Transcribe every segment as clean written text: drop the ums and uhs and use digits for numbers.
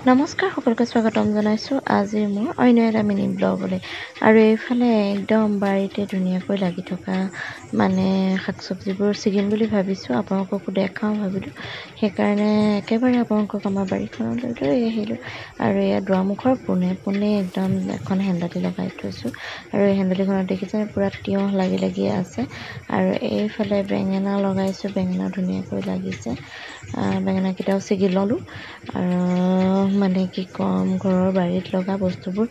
নমস্কাৰ সকলোকে স্বাগতম জনাইছোঁ আজি মোৰ অন্য এটা মিনি ব্লগলৈ আৰু এইফালে একদম বাৰীতে ধুনীয়াকৈ লাগি থকা মানে শাক চব্জিবোৰ ছিগিম বুলি ভাবিছোঁ আপোনালোককো দেখাওঁ ভাবিলোঁ সেইকাৰণে একেবাৰে আপোনালোকক আমাৰ বাৰীখনলৈ লৈ আহিলোঁ আৰু এয়া দুৱাৰমুখৰ পোনে একদম এখন হেন্দালি লগাই থৈছোঁ আৰু এই হেন্দালিখনত দেখিছে পুৰা তিয়ঁহ লাগি আছে আৰু এইফালে বেঙেনা লগাইছোঁ বেঙেনা ধুনীয়াকৈ লাগিছে বেঙেনাকেইটাও ছিগি ল'লোঁ আৰু মানে কি ক'ম ঘৰৰ বাৰীত লগা বস্তুবোৰ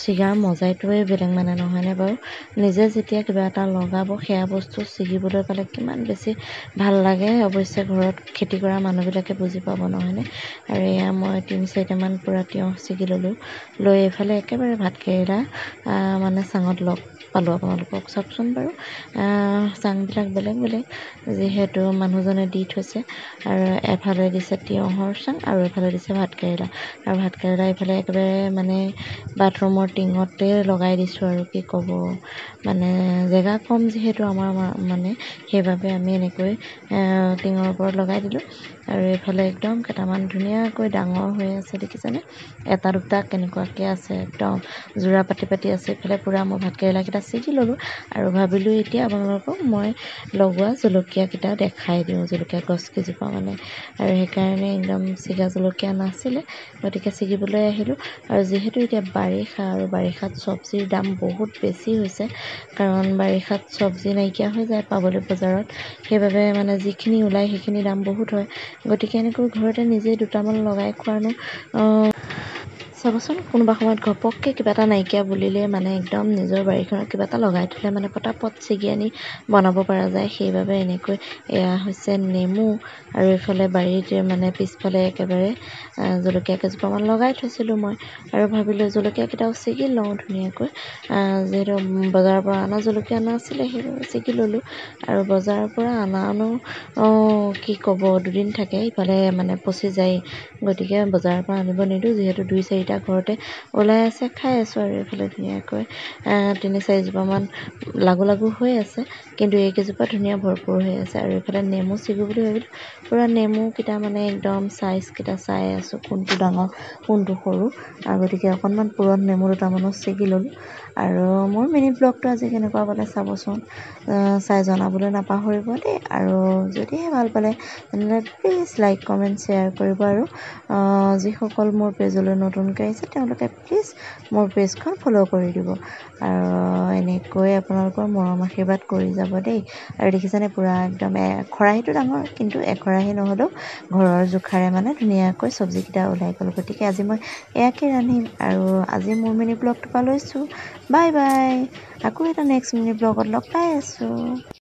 ছিগাৰ মজাটোৱে বেলেগ মানে নহয়নে বাৰু নিজে যেতিয়া কিবা এটা লগাব সেয়া বস্তু ছিগিবলৈ পালে কিমান বেছি ভাল লাগে অৱশ্যে ঘৰত খেতি কৰা মানুহবিলাকে বুজি পাব নহয়নে আৰু এয়া মই 3-4টামান পূৰা তিয়ঁহ ছিগি ল'লোঁ লৈ এইফালে একেবাৰে ভাতকেৰেলা মানে চাঙত লগ পালোঁ আপোনালোকক চাওকচোন বাৰু চাংবিলাক বেলেগ যিহেতু মানুহজনে দি থৈছে আৰু এফালে দিছে তিয়ঁহৰ চাং আৰু এফালে দিছে ভাতকেৰেলা আৰু ভাতকেৰেলা এইফালে একেবাৰে মানে বাথৰুমৰ টিঙতে লগাই দিছোঁ আৰু কি ক'ব মানে জেগা কম যিহেতু আমাৰ মানে সেইবাবে আমি এনেকৈ টিঙৰ ওপৰত লগাই দিলোঁ আৰু এইফালে একদম কেইটামান ধুনীয়াকৈ ডাঙৰ হৈ আছে দেখিছেনে এটা দুটা কেনেকুৱাকৈ আছে একদম যোৰা পাতি আছে এইফালে পূৰা মই ভাতকেৰেলাকেইটা ছিগি ল'লোঁ আৰু ভাবিলোঁ এতিয়া আপোনালোকক মই লগোৱা জলকীয়াকেইটা দেখাই দিওঁ জলকীয়া গছ কেইজোপা মানে আৰু সেইকাৰণে একদম ছিগা জলকীয়া নাছিলে গতিকে ছিগিবলৈ আহিলোঁ আৰু যিহেতু এতিয়া বাৰিষা আৰু বাৰিষাত চব্জিৰ দাম বহুত বেছি হৈছে কাৰণ বাৰিষাত চব্জি নাইকিয়া হৈ যায় পাবলৈ বজাৰত সেইবাবে মানে যিখিনি ওলায় সেইখিনি দাম বহুত হয় গতিকে এনেকৈ ঘৰতে নিজেই দুটামান লগাই খোৱানো চাবচোন কোনোবা সময়ত ঘপককৈ কিবা এটা নাইকিয়া বুলিলে মানে একদম নিজৰ বাৰীখনত কিবা এটা লগাই থ'লে মানে পটাপট ছিগি আনি বনাব পৰা যায় সেইবাবে এনেকৈ এয়া হৈছে নেমু আৰু এইফালে বাৰীত মানে পিছফালে একেবাৰে জলকীয়া কেইজোপামান লগাই থৈছিলোঁ মই আৰু ভাবিলোঁ জলকীয়াকেইটাও ছিগি লওঁ ধুনীয়াকৈ যিহেতু বজাৰৰ পৰা অনা জলকীয়া নাছিলে সেইবাবে ছিগি ল'লোঁ আৰু বজাৰৰ পৰা অনানো কি ক'ব দুদিন থাকে ইফালে মানে পচি যায় গতিকে বজাৰৰ পৰা আনিব নিদিওঁ যিহেতু 2-4টা ঘৰতে ওলাই আছে খাই আছোঁ আৰু এইফালে ধুনীয়াকৈ 3-4জোপামান লাগু হৈ আছে কিন্তু এইকেইজোপা ধুনীয়া ভৰপূৰ হৈ আছে আৰু এইফালে নেমু ছিগো বুলি ভাবিলোঁ পূৰা নেমুকেইটা মানে একদম চাইজকেইটা চাই আছোঁ কোনটো ডাঙৰ কোনটো সৰু আৰু গতিকে অকণমান পুৰঠ নেমু দুটামানো ছিগি ল'লোঁ আৰু মোৰ মিনি ব্লগটো আজি কেনেকুৱা পালে চাবচোন চাই জনাবলৈ নাপাহৰিব দেই আৰু যদিহে ভাল পালে তেনেহ'লে প্লিজ লাইক কমেণ্ট শ্বেয়াৰ কৰিব আৰু যিসকল মোৰ পেজলৈ নতুনকৈ আহিছে তেওঁলোকে প্লিজ মোৰ পেজখন ফ'ল' কৰি দিব আৰু এনেকৈ আপোনালোকৰ মৰম আশীৰ্বাদ কৰি যাব দেই আৰু দেখিছেনে পূৰা একদম খৰাহীটো ডাঙৰ কিন্তু এখৰাহী নহ'লেও ঘৰৰ জোখাৰে মানে ধুনীয়াকৈ চব্জিকেইটা ওলাই গ'ল গতিকে আজি মই এয়াকে ৰান্ধিম আৰু আজি মোৰ মিনি ব্লগটোৰ পৰা লৈছোঁ বাই আকৌ এটা নেক্সট মিনি ব্লগত লগ পাই আছোঁ।